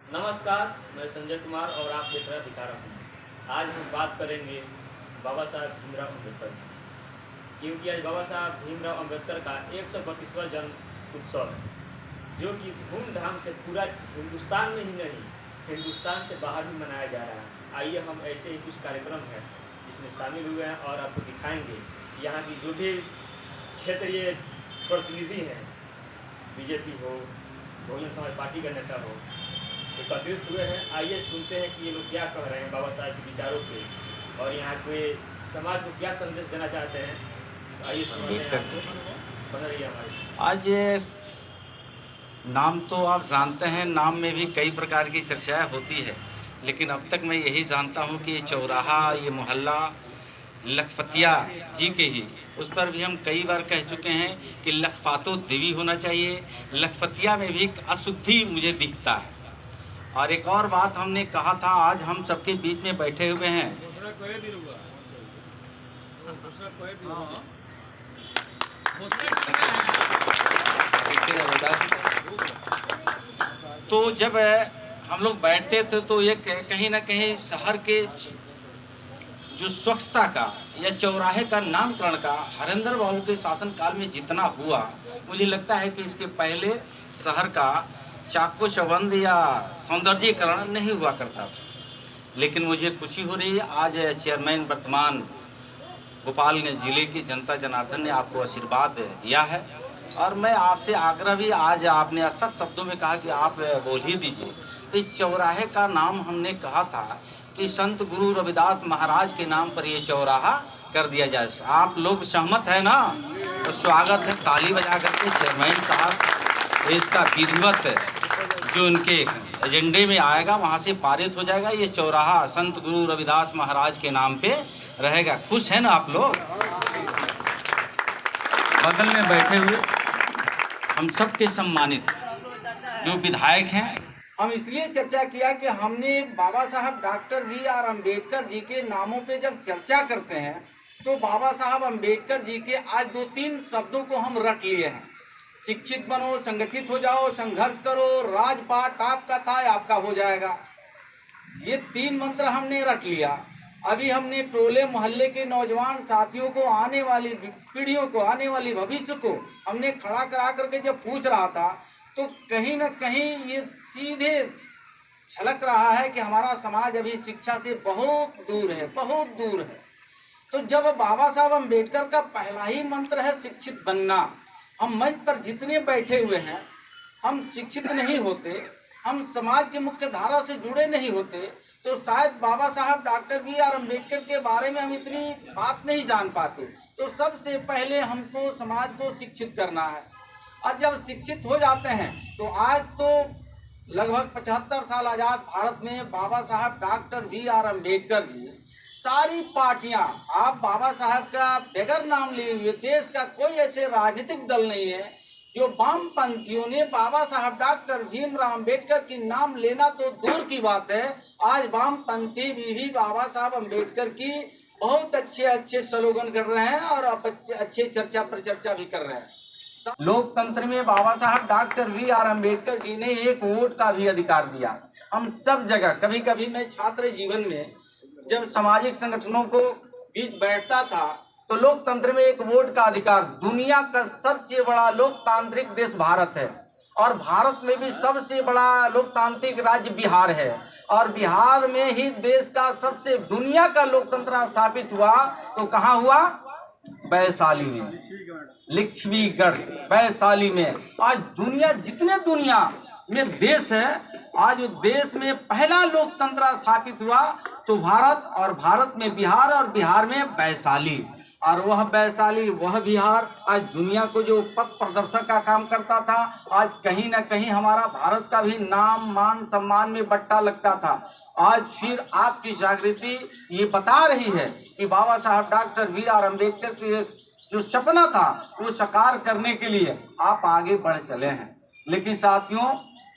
नमस्कार, मैं संजय कुमार और आप देख रहे हैं दिखा रहा हूँ। आज हम बात करेंगे बाबा साहब भीमराव अम्बेडकर की, क्योंकि आज बाबा साहब भीमराव अम्बेडकर का 132वां जन्म उत्सव है, जो कि धूमधाम से पूरा हिंदुस्तान में ही नहीं, हिंदुस्तान से बाहर भी मनाया जा रहा है। आइए हम ऐसे ही कुछ कार्यक्रम हैं जिसमें शामिल हुए हैं और आपको दिखाएंगे यहाँ की जो भी क्षेत्रीय प्रतिनिधि हैं, बीजेपी हो, बहुजन समाज पार्टी का नेता हो, एकत्रित हुए हैं। आइए सुनते हैं कि ये लोग क्या कह रहे हैं बाबा साहब के विचारों पे और यहाँ के समाज को क्या संदेश देना चाहते हैं। आइए सुनते हैं, आपको बना रहिए हमारे साथ। आज ये नाम तो आप जानते हैं, नाम में भी कई प्रकार की चर्चाएं होती है, लेकिन अब तक मैं यही जानता हूँ कि ये चौराहा, ये मोहल्ला लखपतिया जी के ही, उस पर भी हम कई बार कह चुके हैं कि लखपातो देवी होना चाहिए। लखपतिया में भी एक अशुद्धि मुझे दिखता है। और एक और बात हमने कहा था, आज हम सबके बीच में बैठे हुए हैं, तो जब हम लोग बैठते थे तो ये कहीं ना कहीं शहर के जो स्वच्छता का या चौराहे का नामकरण का हरेंद्र बाबू के शासनकाल में जितना हुआ, मुझे लगता है कि इसके पहले शहर का चाको चौबंद या सौंदर्यीकरण नहीं हुआ करता था। लेकिन मुझे खुशी हो रही है, आज चेयरमैन वर्तमान गोपालगंज जिले की जनता जनार्दन ने आपको आशीर्वाद दिया है और मैं आपसे आग्रह भी, आज आपने स्पष्ट शब्दों में कहा कि आप बोल ही दीजिए। तो इस चौराहे का नाम हमने कहा था कि संत गुरु रविदास महाराज के नाम पर ये चौराहा कर दिया जाए। आप लोग सहमत है ना? तो स्वागत है, ताली बजा करके चेयरमैन साहब, इसका विधिवत जो उनके एजेंडे में आएगा वहाँ से पारित हो जाएगा। ये चौराहा संत गुरु रविदास महाराज के नाम पे रहेगा। खुश है ना आप लोग? बगल में बैठे हुए हम सबके सम्मानित जो विधायक हैं, हम इसलिए चर्चा किया कि हमने बाबा साहब डॉक्टर B.R. अम्बेडकर जी के नामों पे जब चर्चा करते हैं तो बाबा साहब अम्बेडकर जी के आज 2-3 शब्दों को हम रट लिए हैं। शिक्षित बनो, संगठित हो जाओ, संघर्ष करो, राजपाट आपका था, आपका हो जाएगा। ये 3 मंत्र हमने रट लिया। अभी हमने टोले मोहल्ले के नौजवान साथियों को, आने वाली पीढ़ियों को, आने वाली भविष्य को हमने खड़ा करा करके जब पूछ रहा था तो कहीं ना कहीं ये सीधे झलक रहा है कि हमारा समाज अभी शिक्षा से बहुत दूर है, बहुत दूर है। तो जब बाबा साहब अम्बेडकर का पहला ही मंत्र है शिक्षित बनना, हम मंच पर जितने बैठे हुए हैं हम शिक्षित नहीं होते, हम समाज के मुख्य धारा से जुड़े नहीं होते, तो शायद बाबा साहब डॉक्टर B.R. अम्बेडकर के बारे में हम इतनी बात नहीं जान पाते। तो सबसे पहले हमको समाज को शिक्षित करना है और जब शिक्षित हो जाते हैं तो आज तो लगभग 75 साल आज़ाद भारत में बाबा साहब डॉक्टर B.R. अम्बेडकर जी, सारी पार्टियां, आप बाबा साहब का बगैर नाम लिए हुए देश का कोई ऐसे राजनीतिक दल नहीं है जो वामपंथियों ने बाबा साहब डॉक्टर भीमराव अम्बेडकर की नाम लेना तो दूर की बात है, आज वामपंथी भी बाबा साहब अम्बेडकर की बहुत अच्छे स्लोगन कर रहे हैं और अच्छे चर्चा परिचर्चा भी कर रहे हैं। लोकतंत्र में बाबा साहब डॉक्टर B.R. अम्बेडकर जी ने एक वोट का भी अधिकार दिया। हम सब जगह, कभी कभी मैं छात्र जीवन में जब सामाजिक संगठनों को बीच बैठता था तो लोकतंत्र में एक वोट का अधिकार, दुनिया का सबसे बड़ा लोकतांत्रिक देश भारत है और भारत में भी सबसे बड़ा लोकतांत्रिक राज्य बिहार है और बिहार में ही देश का सबसे दुनिया का लोकतंत्र स्थापित हुआ तो कहाँ हुआ? वैशाली में, लिच्छवीगढ़ वैशाली में। आज दुनिया, जितने दुनिया में देश है, आज देश में पहला लोकतंत्र स्थापित हुआ तो भारत, और भारत में बिहार और बिहार में वैशाली, और वह वैशाली, वह बिहार आज दुनिया को जो पथ प्रदर्शक का काम करता था, आज कहीं ना कहीं हमारा भारत का भी नाम, मान, सम्मान में बट्टा लगता था। आज फिर आपकी जागृति ये बता रही है कि बाबा साहब डॉक्टर B.R. अम्बेडकर के जो सपना था वो साकार करने के लिए आप आगे बढ़ चले हैं। लेकिन साथियों,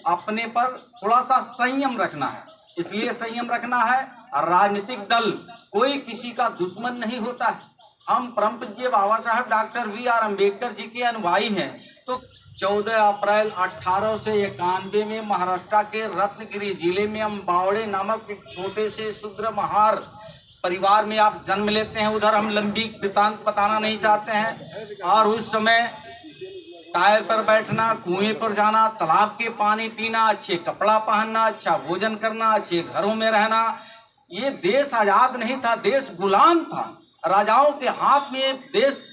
अपने पर थोड़ा सा संयम रखना है। इसलिए संयम रखना है, राजनीतिक दल कोई किसी का दुश्मन नहीं होता है। हम परम पूज्य बाबा साहब डॉक्टर B.R. अम्बेडकर जी के अनुयायी हैं, तो 14 अप्रैल 1891 में महाराष्ट्र के रत्नगिरी जिले में अम्बावड़े नामक एक छोटे से शूद्र महार परिवार में आप जन्म लेते हैं। उधर हम लंबी वृतांत बताना नहीं चाहते हैं। और उस समय टायर पर बैठना, कुएं पर जाना, तालाब के पानी पीना, अच्छे कपड़ा पहनना, अच्छा भोजन करना, अच्छे घरों में रहना, ये देश आजाद नहीं था, देश गुलाम था, राजाओं के हाथ में देश।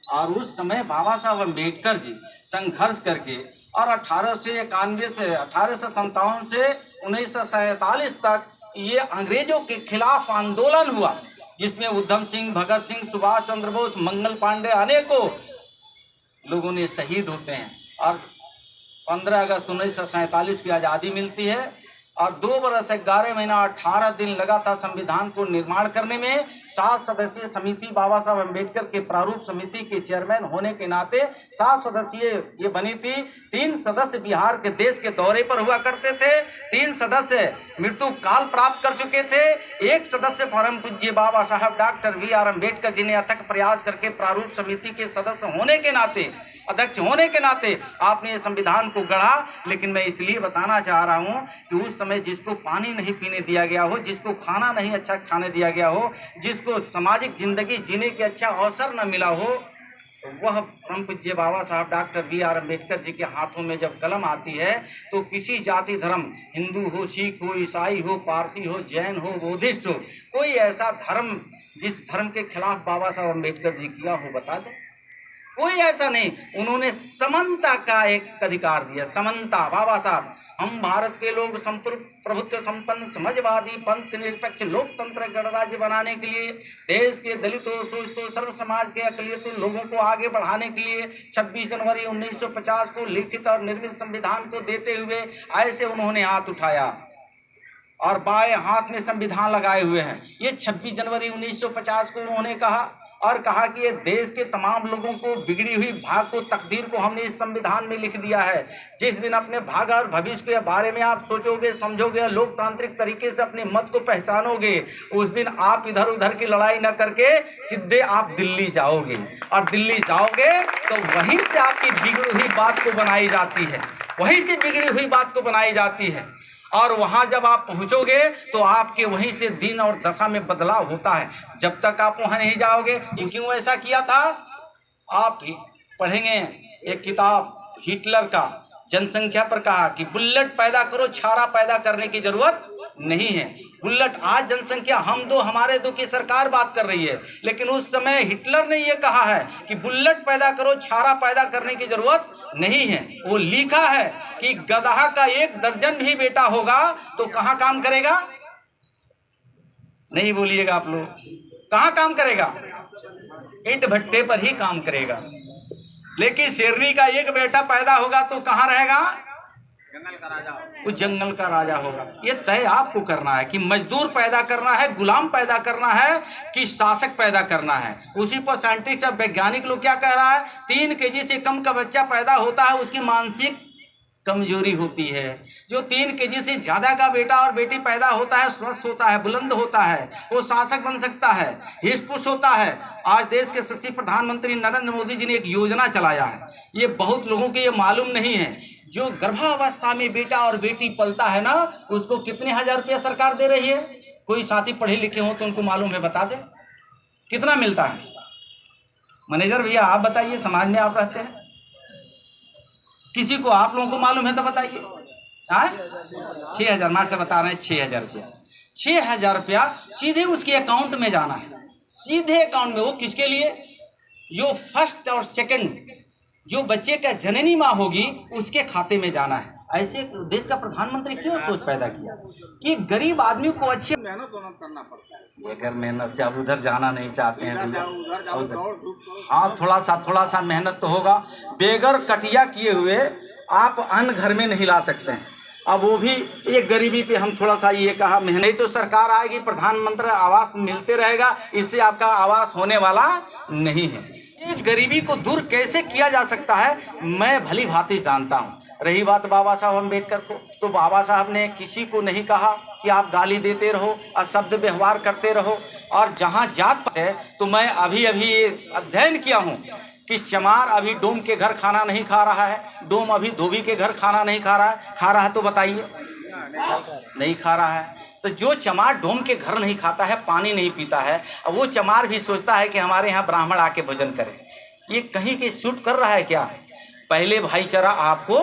और उस समय बाबा साहब अम्बेडकर जी संघर्ष करके और 1891 से 1857 से 1947 तक ये अंग्रेजों के खिलाफ आंदोलन हुआ, जिसमें उधम सिंह, भगत सिंह, सुभाष चंद्र बोस, मंगल पांडे अनेकों लोगों ने शहीद होते हैं। और 15 अगस्त 1947 की आज़ादी मिलती है और 2 बरस 11 महीना 18 दिन लगा था संविधान को निर्माण करने में। 7 सदस्यीय समिति बाबा साहब अम्बेडकर के प्रारूप समिति के चेयरमैन होने के नाते 7 सदस्यीय ये बनी थी। 3 सदस्य बिहार के देश के दौरे पर हुआ करते थे, 3 सदस्य मृत्यु काल प्राप्त कर चुके थे, 1 सदस्य परम पूज्य बाबा साहब डॉक्टर V.R. अम्बेडकर जी ने अथक प्रयास करके प्रारूप समिति के सदस्य होने के नाते, अध्यक्ष होने के नाते आपने संविधान को गढ़ा। लेकिन मैं इसलिए बताना चाह रहा हूँ कि उस समय जिसको पानी नहीं पीने दिया गया हो, जिसको खाना नहीं अच्छा खाने दिया गया हो, जिसको सामाजिक जिंदगी जीने के अच्छा अवसर न मिला हो, वह परम पूज्य बाबा साहब डॉक्टर V.R. अम्बेडकर जी के हाथों में जब कलम आती है तो किसी जाति धर्म, हिंदू हो, सिख हो, ईसाई हो, पारसी हो, जैन हो, बौद्धिस्ट हो, कोई ऐसा धर्म जिस धर्म के खिलाफ बाबा साहब अम्बेडकर जी किया हो बता दे। कोई ऐसा नहीं। उन्होंने समानता का एक अधिकार दिया, समानता। बाबा साहब, हम भारत के लोग प्रभुत्व संपन्न, समाजवादी, पंथ निरपेक्ष, लोकतंत्र गणराज्य बनाने के लिए, देश के दलितों, शोषितों, सर्व समाज के अकलियतों लोगों को आगे बढ़ाने के लिए 26 जनवरी 1950 को लिखित और निर्मित संविधान को देते हुए ऐसे उन्होंने हाथ उठाया और बाएं हाथ में संविधान लगाए हुए हैं। ये 26 जनवरी 1950 को उन्होंने कहा और कहा कि ये देश के तमाम लोगों को बिगड़ी हुई भाग को, तकदीर को हमने इस संविधान में लिख दिया है। जिस दिन अपने भाग्य और भविष्य के बारे में आप सोचोगे, समझोगे, लोकतांत्रिक तरीके से अपने मत को पहचानोगे, उस दिन आप इधर उधर की लड़ाई न करके सीधे आप दिल्ली जाओगे। और दिल्ली जाओगे तो वहीं से आपकी बिगड़ी हुई बात को बनाई जाती है, वहीं से बिगड़ी हुई बात को बनाई जाती है। और वहाँ जब आप पहुँचोगे तो आपके वहीं से दिन और दशा में बदलाव होता है। जब तक आप वहाँ नहीं जाओगे, क्यों ऐसा किया था? आप पढ़ेंगे एक किताब हिटलर का, जनसंख्या पर कहा कि बुलेट पैदा करो, छारा पैदा करने की जरूरत नहीं है। बुलेट, आज जनसंख्या हम दो हमारे दो की सरकार बात कर रही है, लेकिन उस समय हिटलर ने यह कहा है कि बुलेट पैदा करो, छारा पैदा करने की जरूरत नहीं है। वो लिखा है कि गधा का 1 दर्जन भी बेटा होगा तो कहाँ काम करेगा? नहीं बोलिएगा आप लोग, कहाँ काम करेगा? ईंट भट्टे पर ही काम करेगा। लेकिन शेरनी का 1 बेटा पैदा होगा तो कहाँ रहेगा? जंगल का राजा, वो जंगल का राजा होगा। ये तय आपको करना है कि मजदूर पैदा करना है, गुलाम पैदा करना है कि शासक पैदा करना है। उसी पर साइंटिस्ट और वैज्ञानिक लोग क्या कह रहा है? 3 केजी से कम का बच्चा पैदा होता है उसकी मानसिक कमजोरी होती है। जो 3 केजी से ज्यादा का बेटा और बेटी पैदा होता है, स्वस्थ होता है, बुलंद होता है, वो शासक बन सकता है, हिस्पुष होता है। आज देश के यशस्वी प्रधानमंत्री नरेंद्र मोदी जी ने एक योजना चलाया है, ये बहुत लोगों को ये मालूम नहीं है। जो गर्भावस्था में बेटा और बेटी पलता है ना, उसको कितने हजार रुपया सरकार दे रही है? कोई साथी पढ़े लिखे हो तो उनको मालूम है, बता दे कितना मिलता है? मैनेजर भैया आप बताइए, समाज में आप रहते हैं, किसी को आप लोगों को मालूम है तो बताइए। 6,000 मार्च से बता रहे हैं, 6,000 रुपया। 6,000 रुपया सीधे उसके अकाउंट में जाना है, सीधे अकाउंट में। वो किसके लिए? जो फर्स्ट और सेकंड जो बच्चे का जननी माँ होगी उसके खाते में जाना है। ऐसे देश का प्रधानमंत्री क्यों सोच पैदा किया कि गरीब आदमी को अच्छी मेहनत करना पड़ता है। बगैर मेहनत से आप उधर जाना नहीं चाहते हैं भैया। हाँ, थोड़ा सा मेहनत तो होगा। बेगर कटिया किए हुए आप अन्न घर में नहीं ला सकते हैं। अब वो भी एक गरीबी पे हम थोड़ा सा ये कहा, मेहनत तो सरकार आएगी, प्रधानमंत्री आवास मिलते रहेगा, इससे आपका आवास होने वाला नहीं है। इस गरीबी को दूर कैसे किया जा सकता है मैं भली भांति जानता हूँ। रही बात बाबा साहब अम्बेडकर को, तो बाबा साहब ने किसी को नहीं कहा कि आप गाली देते रहो, अशब्द व्यवहार करते रहो। और जहाँ जात है तो मैं अभी ये अध्ययन किया हूँ कि चमार अभी डोम के घर खाना नहीं खा रहा है, डोम अभी धोबी के घर खाना नहीं खा रहा है, खा रहा है तो बताइए, नहीं खा रहा है। तो जो चमार डोम के घर नहीं खाता है, पानी नहीं पीता है, अब वो चमार भी सोचता है कि हमारे यहाँ ब्राह्मण आके भोजन करें, ये कहीं के सूट कर रहा है क्या? पहले भाईचारा आपको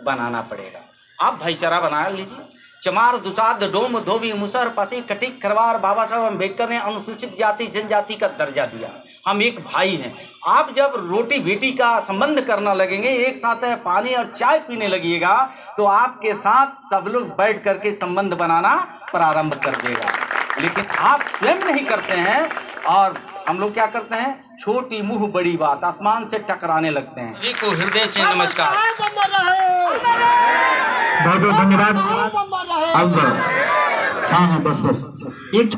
बनाना पड़ेगा, आप भाईचारा बना लीजिए। चमार, दुसाध, डोम, धोबी, मुसहर, पसी, कटिक, खरवार, बाबा साहब अम्बेडकर ने अनुसूचित जाति जनजाति का दर्जा दिया। हम एक भाई हैं। आप जब रोटी बेटी का संबंध करना लगेंगे, एक साथ पानी और चाय पीने लगिएगा, तो आपके साथ सब लोग बैठ करके संबंध बनाना प्रारंभ कर देगा। लेकिन आप स्वयं नहीं करते हैं और हम लोग क्या करते हैं, छोटी मुंह बड़ी बात, आसमान से टकराने लगते हैं। जी को हृदय से नमस्कार। बहुत बहुत धन्यवाद। अब हाँ बस एक